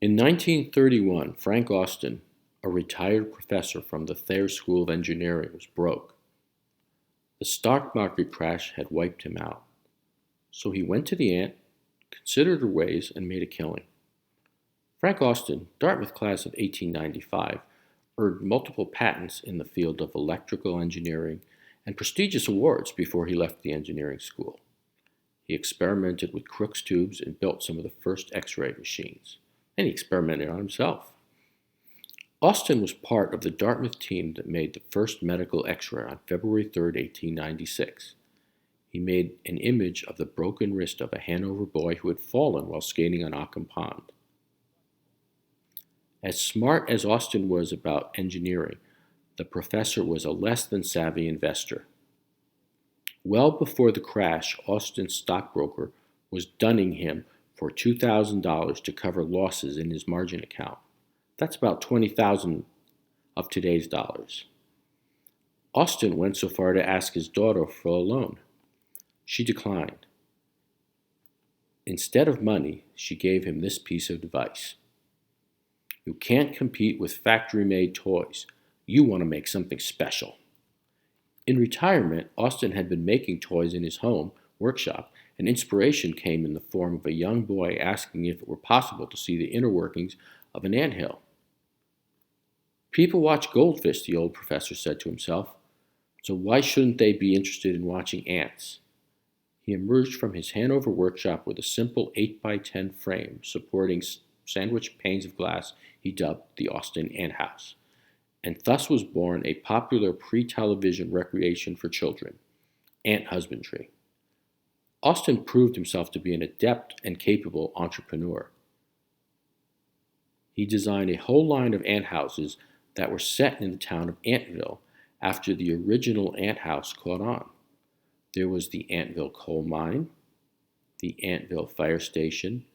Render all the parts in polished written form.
In 1931, Frank Austin, a retired professor from the Thayer School of Engineering, was broke. The stock market crash had wiped him out. So he went to the ant, considered her ways, and made a killing. Frank Austin, Dartmouth class of 1895, earned multiple patents in the field of electrical engineering and prestigious awards before he left the engineering school. He experimented with Crookes tubes and built some of the first X-ray machines. And he experimented on himself. Austin was part of the Dartmouth team that made the first medical X-ray on February 3, 1896. He made an image of the broken wrist of a Hanover boy who had fallen while skating on Ockham Pond. As smart as Austin was about engineering, the professor was a less than savvy investor. Well before the crash, Austin's stockbroker was dunning him for $2,000 to cover losses in his margin account. That's about $20,000 of today's dollars. Austin went so far to ask his daughter for a loan. She declined. Instead of money, she gave him this piece of advice. You can't compete with factory-made toys. You want to make something special. In retirement, Austin had been making toys in his home workshop, and inspiration came in the form of a young boy asking if it were possible to see the inner workings of an anthill. People watch goldfish, the old professor said to himself, so why shouldn't they be interested in watching ants? He emerged from his Hanover workshop with a simple 8x10 frame supporting sandwiched panes of glass he dubbed the Austin Ant House, and thus was born a popular pre-television recreation for children, ant husbandry. Austin proved himself to be an adept and capable entrepreneur. He designed a whole line of ant houses that were set in the town of Anvil after the original ant house caught on. There was the Anvil coal mine, the Anvil fire station,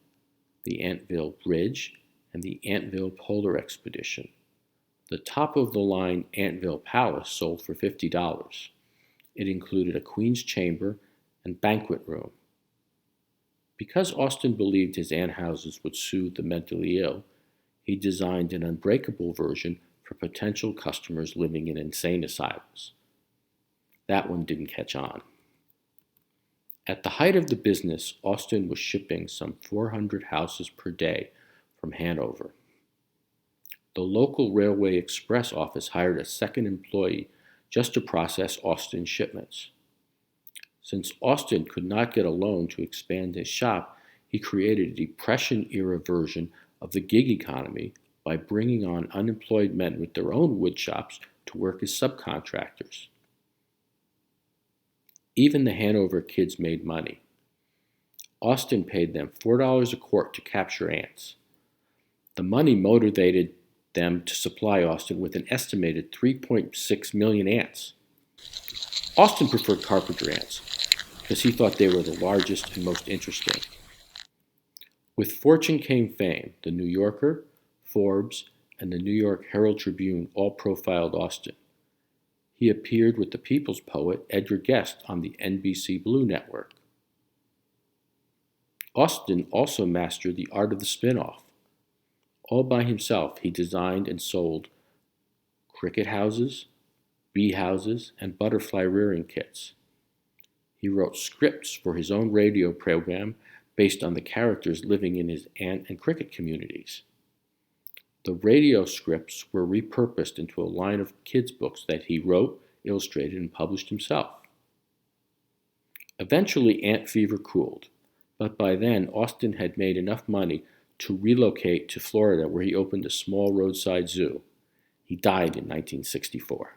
the Anvil bridge, and the Anvil polar expedition. The top-of-the-line Anvil Palace sold for $50. It included a queen's chamber and banquet room. Because Austin believed his ant houses would soothe the mentally ill, he designed an unbreakable version for potential customers living in insane asylums. That one didn't catch on. At the height of the business, Austin was shipping some 400 houses per day from Hanover. The local Railway Express office hired a second employee just to process Austin's shipments. Since Austin could not get a loan to expand his shop, he created a Depression-era version of the gig economy by bringing on unemployed men with their own wood shops to work as subcontractors. Even the Hanover kids made money. Austin paid them $4 a quart to capture ants. The money motivated them to supply Austin with an estimated 3.6 million ants. Austin preferred carpenter ants because he thought they were the largest and most interesting. With fortune came fame. The New Yorker, Forbes, and the New York Herald Tribune all profiled Austin. He appeared with the People's poet Edgar Guest on the NBC Blue Network. Austin also mastered the art of the Spinoff. All by himself, he designed and sold cricket houses, bee houses, and butterfly rearing kits. He wrote scripts for his own radio program based on the characters living in his ant and cricket communities. The radio scripts were repurposed into a line of kids' books that he wrote, illustrated, and published himself. Eventually, ant fever cooled, but by then, Austin had made enough money to relocate to Florida, where he opened a small roadside zoo. He died in 1964.